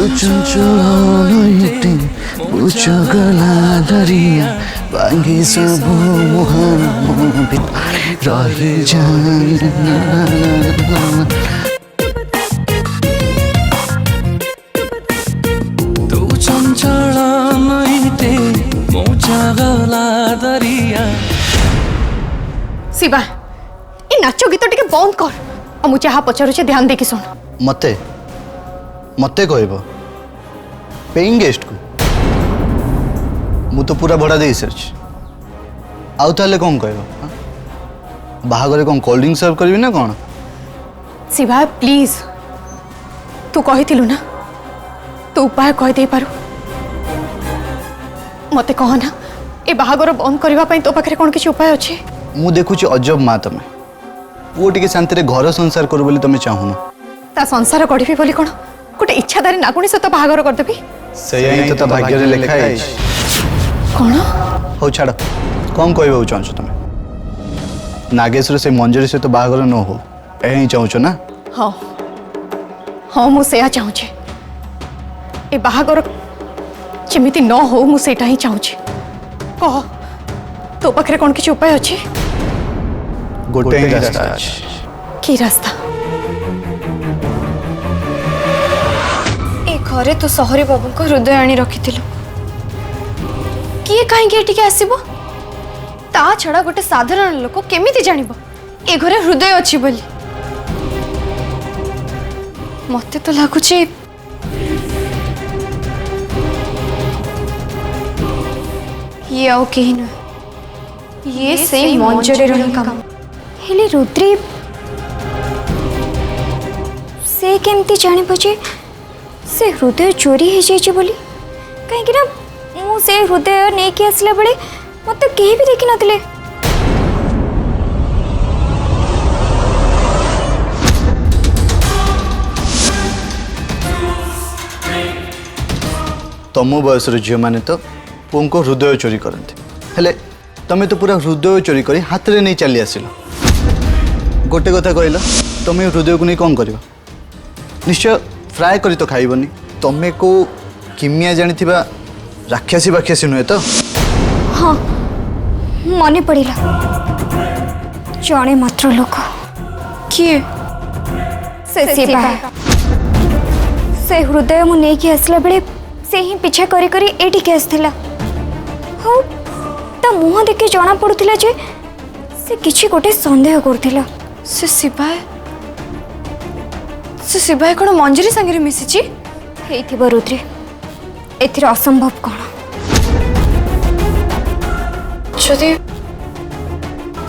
चंचल गला दरिया बांगी सब मुहान रही तू चंचल गला दरिया। शिवा ये नाच गीत टिके बंद कर और मुझे जहाँ पचारुचे ध्यान देकी सुन। मते मते कहब पेइंग गेस्ट को मु तो पूरा भड़ा दे सारी आउ ताले कौन कहब बाहागरे कौन कोल्ड ड्रिंक सर्व करबी ना कौन। शिवा प्लीज तू कही ना तू उपाय कह दे पारू मते कह ना ए बाहागर बंद करने तो पाखे कौन किसी उपाय अच्छे। मु देखुची अजब माँ तमें पुओ टिके शांति रे घर संसार करू बोली तमें चाहून ता संसार गढ़ी बोली कौन गोटे इच्छाधारी नागुणी सहित बाहागर करदेवी से तो भाग्य रे लिखा है कौन हो छाड़ कौन कहबो चाहछ तमें नागेश्वर से मंजरी सहित बाहागर न हो यही चाहछ ना। हाँ हाँ मुझे चाहूचे ए बाहागर जमीती न हो मुझे ही चाहूचे कह तो पाखे कौन किसी उपाय अच्छे। गोटे ही रास्ता अछि। की रास्ता ए घरे तो सहरी बाबू को हृदय आनी रखी किए कहीं आसब ता छड़ा गोटे साधारण लोक केमिति जानिबो ए घरे हृदय अच्छी बोली। मते तो लागुचे ये आउ कहीं न ये से मंजरे रही काम हेले रुद्री से केमती जानी बजे से हृदय चोरी हो जाइए बोली कहीं ना मु से हृदय नहीं कि आसला बेले मत कहीं भी देखी नथिले। तम बयस झील मैंने तो पुओं को हृदय चोरी करते हेले तमें तो पूरा हृदय चोरी कर हाथ में नहीं चली आसिल गोटे कथा कहल तुम्हें हृदय को नहीं कौन कर निश्चय फ्राए करी तो खाइबनी तमें को किमिया जानी राक्षसी बाक्षसी नुहे तो। हाँ मन पड़ा जड़े मात्र लोक किए से हृदय मु नहीं आसला बेले से ही पीछा करी करी एठी आसला हो ता मुह देखे जना पड़ुथिला जे से किछि गोटे संदेह करथिला। से शिवाय कौन मंजरी संगे मिसिची हेइथिबो रुद्री एथिर असंभव कौन जदि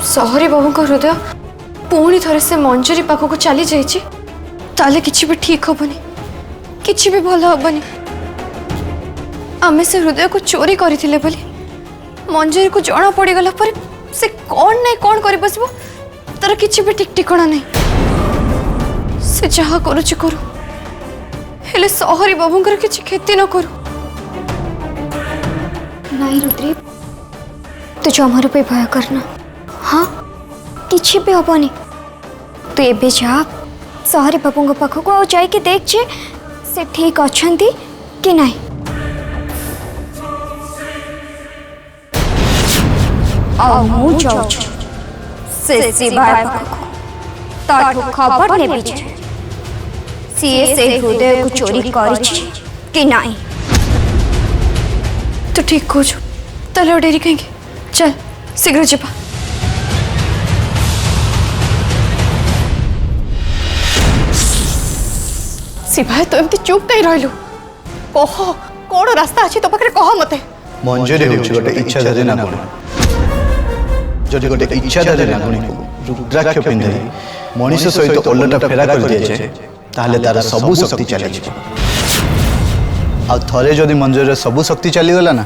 सहरी बाबू का हृदय पुणी थरे से मंजरी पाखक चली जाइए ताले किछि भी ठीक हबनी किछि भी भल हबनी। आमे से हृदय को चोरी करथिले बोली मंजरी को जना पड़ी गला पर से कौन नहीं कौन कर बसबो तार किछि भी ठीक ठिकाना नहीं से जहा करूची करू हेले सहरी बाबूंकर किछि क्षति न करू। नहीं रुद्री तू जमार पे भय करना हाँ किछि भी हबनी तू एबे जा सहरी बाबू पाखक आ जाइके देख जे से ठीक अछंती कि नहीं। मु जाऊँ से शिवाय ताठू खबर नेबी जे सीए से हृदय को चोरी करिछि कि नहीं। तो ठीक हो जो ताले डेरी कहीं चल शीघ्र जा। शिवाय तो एमती चुप नहीं रहिलु कह कौन रास्ता अच्छी तो पाखे कह मते। मंजरी होछि गोटे इच्छाधारी नागुणी जदि गोटे इच्छाधारी नागुणी को रुद्राक्ष पिंधाई मनीष सहित ओलटा फेरा कर दिए जाए ताहले तार सबु शक्ति चली जाए आ थरे जदि मंजरी सबु शक्ति चली गला ना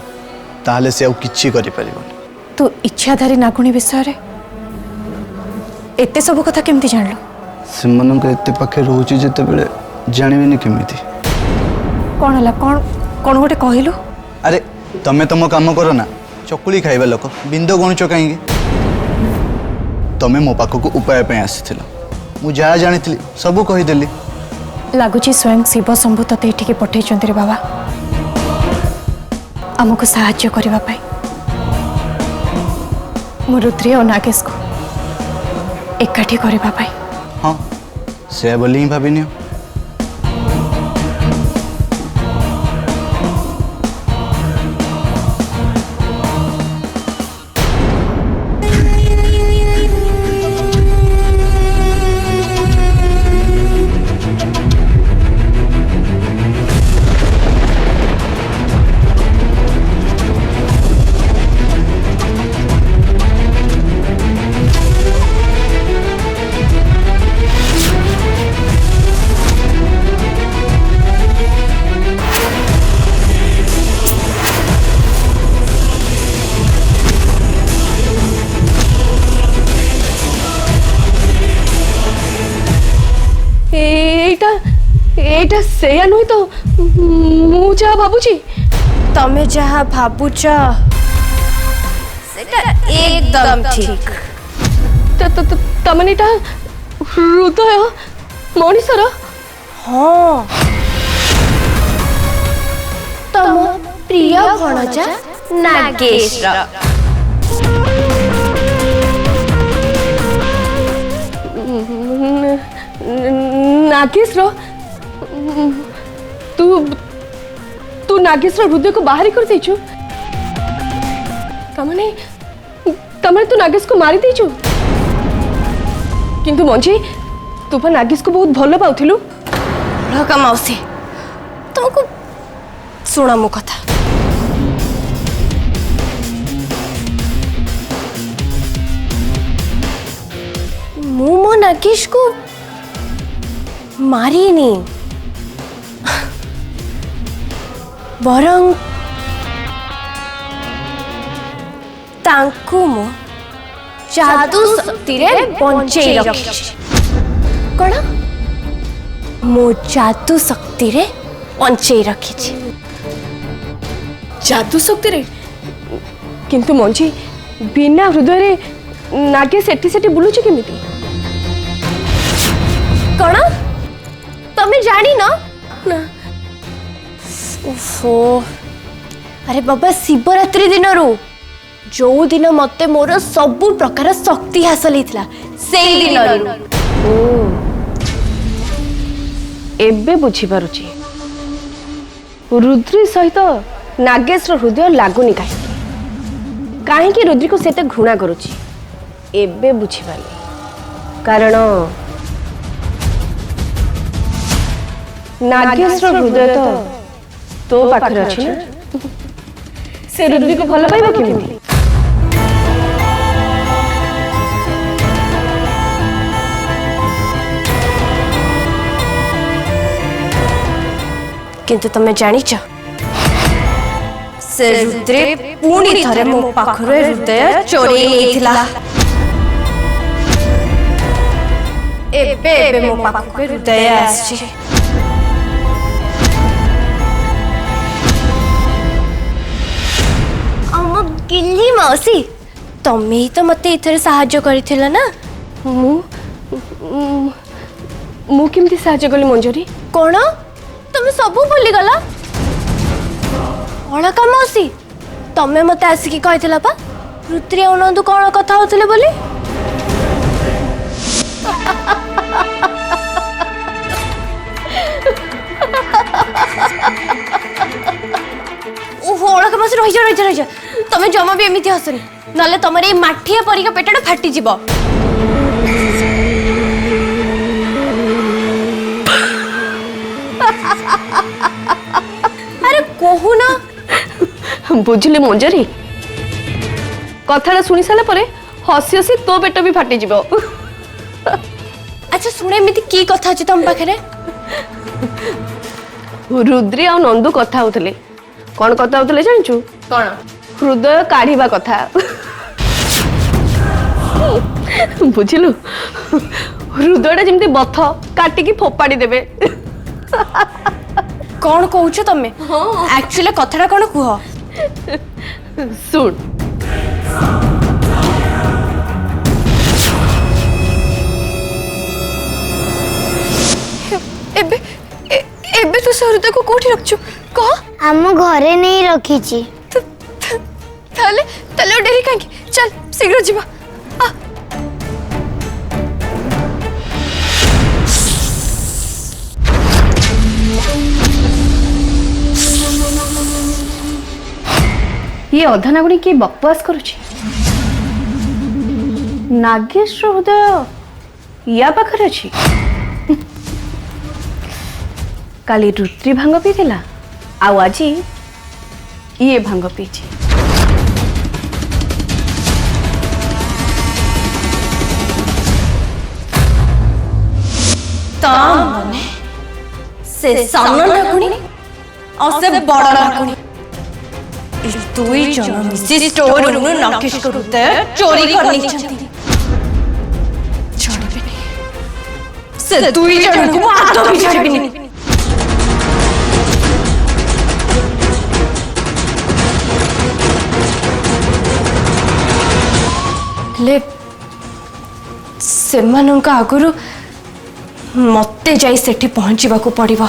ताहले से किछि करि परिबनी। तू इच्छाधारी नागुणी विषय रे एते सब कथा केमती जानलो सेमनक एते पाखे रहउछि जेते बेले जानिबेनी केमिति कौन हला कौन कौन गोटे कहलु। अरे तमे तम काम करो ना चकुली खाइबा लोक बिंदो गणुच कहीं तमे मो पाखक उपाय पे आसीथिल मु जा जानी सबू कहीदेली लगुच स्वयं शिव शंभु ते ये पठे रे बाबा आमको साहाय्य करने मो रुद्री और नागेश को एकाठी करने। हाँ से बोली ही भाविनी एटा सेया नुई तो मु जा भाबुची तमे जहा भाबुच सेटा एकदम ठीक तमनेटा हृदय मनीषर हाँ तम प्रिय भणजा नागेश नागेश तू तू नागेश हृदय को बाहरी कर देचु तमने तमने तू नागेश को मारी देचु किंतु मंजी तू पर नागेश को बहुत भल पाउथिलु का मौसी तुमको सुना मो कथा मो नागेश को मारिनी बरं तांकु मो जादू शक्ति रे बंचेई रखिछि कोन मो जादू शक्ति रे बंचेई रखिछि जादू शक्ति रे किंतु मंजी बिना हृदय रे नागे सेठी सेठी बुलुछि केमिति कौन तमें जानी ना ओफो अरे बाबा शिवरात्रि दिन रो जो दिन मते मोर सबु प्रकार शक्ति हासिल होता से दिन एबे बुझी पारुची रुद्री सहित नागेश हृदय लागुनी कहीं रुद्री को सेते घृणा करुची एबे बुझी पाली कारण नागेश हृदय तो पाखरे अछि ना से रुद्री को भल पाइबा केमिति किंतु तमे जानिच से रुद्रे पुणी थरे मो पाखरे हृदय चोरी लेथिला एबे एबे मो पाखरे हृदय आछि गिल्ली मौसी तमे ही तो मते इथरे सहाय्य करिथिला ना मु केमती सहाय्य कली मंजरी कोन तमे सबु भूली गला अलका मौसी तमे मते आसिकी कहिथिला पा रुद्री अनंदु कोन कथा होतले बोली ओहो अलका मौसी रहि जा तमे जमा भी एमिति हसनी नले तमरे माठिया परिका पेटडा फाटी जिवो अरे कहू ना बुझिले मंजरी कथाटा सुनी साला परे हसी हसी तो पेट भी फाटी जिवो अच्छा सुने एमिति की कथा अछि तम पाखरे रुद्री आ नंदू कथा होतले कौन कथा होतले जानचू कौन हृदय काढ़ीबा कथा बुझिलु हृदयटा जमती बथ काटिकी फोपाड़ी देबे कौन कहूछ तमे एक्चुअली कथाटा कौन कुह सुन एबे तू से हृदय को कोठी रखछु कह आम घरे नहीं रखी। ताले ताले डेरी काहे चल शीघ्र जीवा आ ये अधनागुणी किए बकवास करुछि नागेश हृदय या पाखरे अछि काली रुद्री भांग पीथिला आउ आज ये भांग पीछि से सामना नागुणी और से बड़ा नागुणी दुई जन मिसी स्टोर रूम नागेश को हृदय चोरी करनी चाहती छाड़बेनी से दुई जन को आदो भी छाड़बेनी ले सेमानंका आगुरु मते जाई सेठी पहुंचीबा को पड़िबा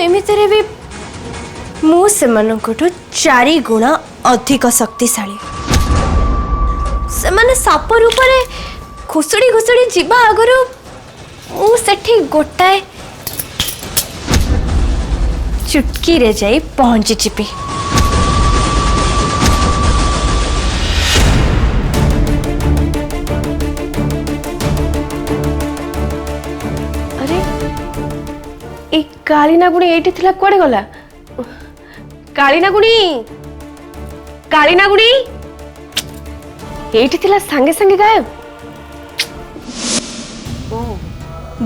एमितरे भी मु सेमानंकठु 4 गुण अधिक शक्तिशाली सेमाने साप रूपरे घुसुड़ी घुसुड़ी जीवा आगुरु मु सेठी गोटाए चुटकी रे जाई पहुंची चिपी काली नागुणी एठी थिला कोडे गला काली नागुणी एठी थिला संगे संगे गायब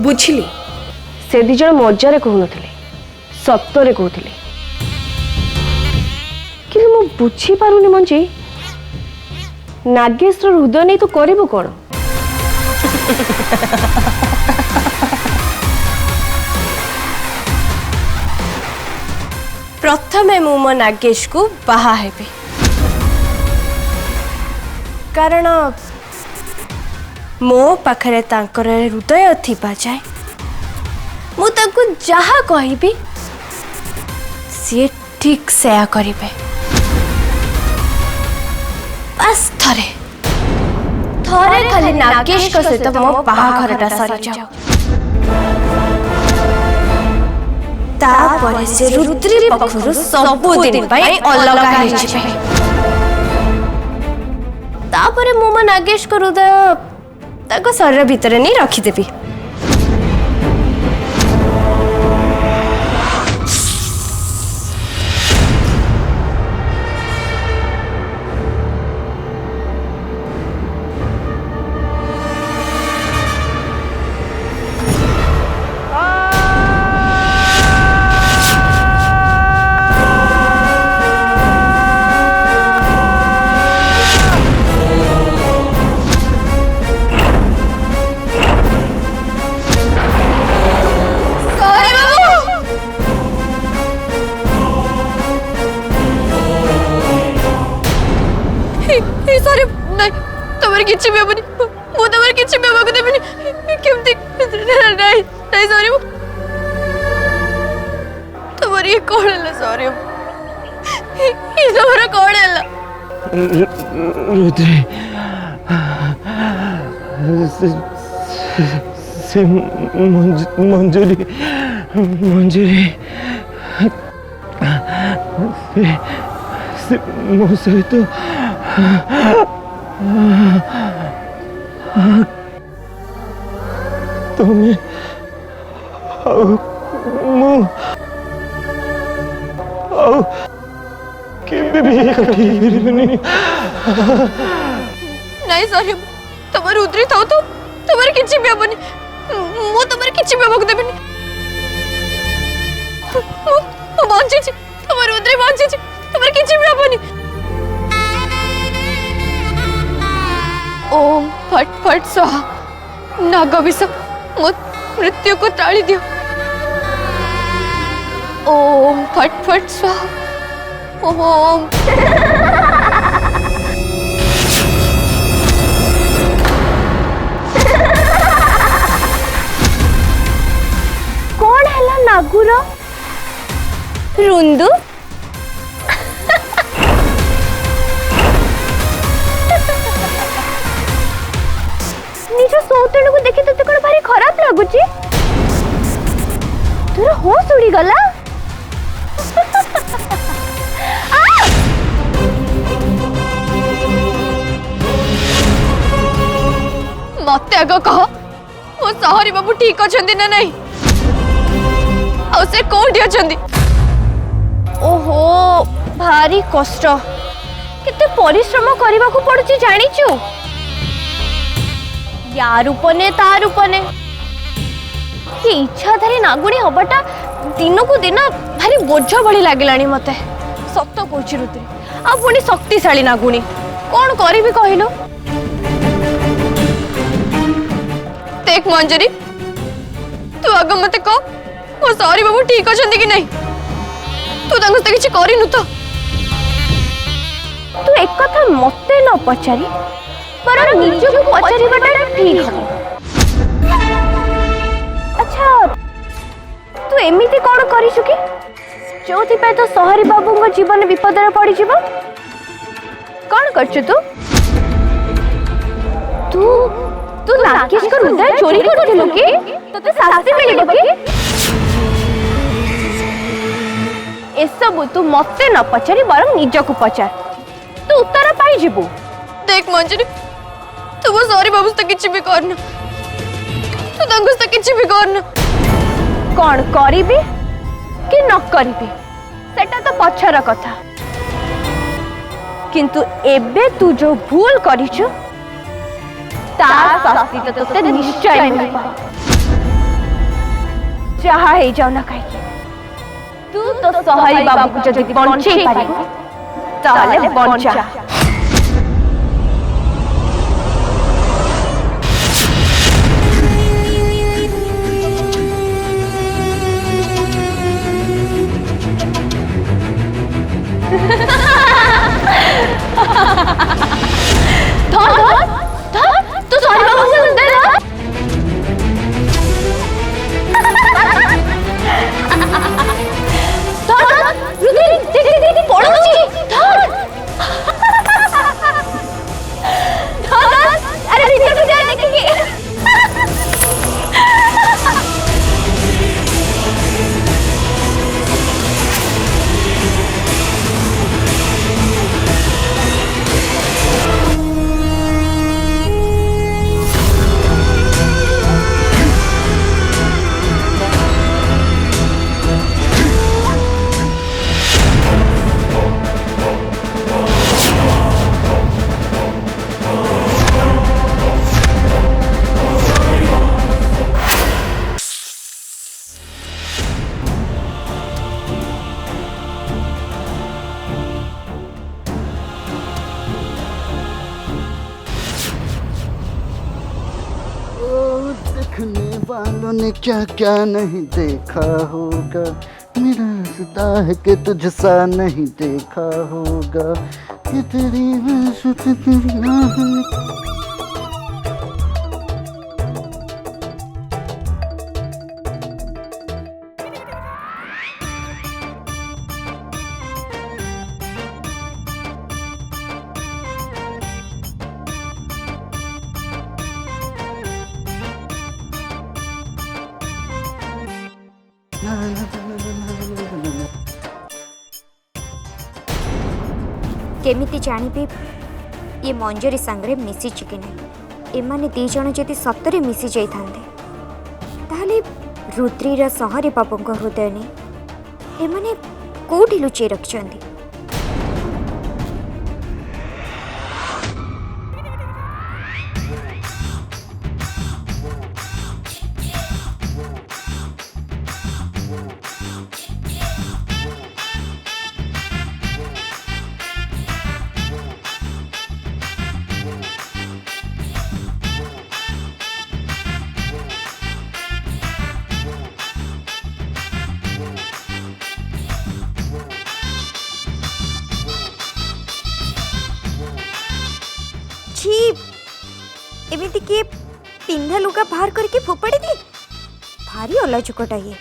बुझिली से दी जण मजारे कहू नथिले सत्तरे कहूथिले कि मु बुझी पारुनी मंजी नागेश रो हृदय नै तू करिबो कोन प्रथमे मु मो नागेश को बाहा हेबी कारण मो पाखरे तांकर हृदय थिबा जाए मु तांको जहा कहबी सी ठीक सेया करिवे बस थरे खाली नागेश को सहित मो बाहा घरटा सरी जाओ तापर से रुद्री पखरु सबु दिन पाई अलग हे छिबे तापर मो नागेश को हृदय ताको शरीर भीतर नहीं रखी देबी सॉरी नहीं तुम्हारे किछि भी हबनी मु तुम्हारे किछि भी हबको देबनी केमती नहीं नहीं सॉरी तुम्हारी ये कोण है सॉरी ये तुम्हारा कोण है रुद्री से मंजूरी से मो सहित तुम्हें नहीं सॉरी तुम्हारे उतरी था तो तुम्हारे किछि भी हबनी मु तुम्हारे किछि भी हबको देबनी मु बंची छी तुम्हारे उतरी बंची छी तुम्हारे किछि भी हबनी ओम फट फट स्वाहा नागविष मृत्यु को टाली दियो ओम फट फट स्वाहा ओम मुंडू निज सौतण को देखि तते कोन भारी खराब लागुची तोर होश उड़ी गला मत आग कह मो सहरी बाबू ठीक अछंती ना नहीं आ से कोठी अछंती ओहो भारी कष्ट केते परिश्रम करबा को पड़ुची जानिचु या रूपने ता रूपने ये इच्छाधारी नागुणी हबाटा दिन को दिन भारी बोझ भली लागलानी मते सत कहूची रुद्री आ पुणी शक्तिशाली नागुणी कौन करिबी कहिलो देख मंजरी तू आग मत कह मो सहरी बाबू ठीक अछंती कि नहीं तू तांको से किछि करिनु तो तू एक कथा मते न पचारी पर निजको पचारिबाटा ठीक हो अच्छा तू एमिति कौन करिसु कि जोथि पे तो सहरी बाबूंग जीवन विपद रे पड़ी जीव कौन करछु तू तू तू नाकेश को हृदय चोरी करथिलु कि तते शास्ति मिलिबो कि एसबु तू मते न पचारी बरं निजको पचार तू उत्तर पाई जीवु देख मंजरी तू वो सहरी बाबू से किछि भी करना तू तांको से किछि भी करना कौन करिबी कि न करिबी सेटा तो पछर कथा किंतु एबे तू जो भूल करिछु ता शास्ति तो तते निश्चय मिलबा चाहा हे जाऊ ना कहि तू तो सहरी बाबू को जदि बंचै पारिबो ताले बंचा तू सहरी बाबू से हृदय ला देखने वालों ने क्या क्या नहीं देखा होगा मेरा सदा है कि तुझसा नहीं देखा होगा कि तेरी केमिति जानिबे ये मंजरी संगरे मिसी कि नहीं एमाने दी जण जदि सतरे मिसी जाई थांदे ताले रुद्रीर सहरी बाबूंग हृदय ने एमाने कोठी लुचि रखछंदी एमिति किए पिंधा लुगा बाहर करके फोपाड़ी दी भारी अलाजुकटा ये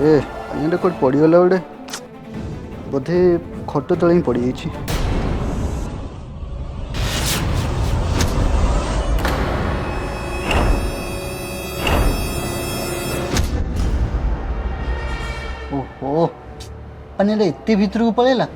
ଏ ପାଣିଟା କୋଉଠି ପଡ଼ିଗଲା ଗୋଟେ ବୋଧେ ଖଟ ତଳେ ହିଁ ପଡ଼ିଯାଇଛି। ଓହୋ ପାଣିଟା ଏତେ ଭିତରକୁ ପଳେଇଲା।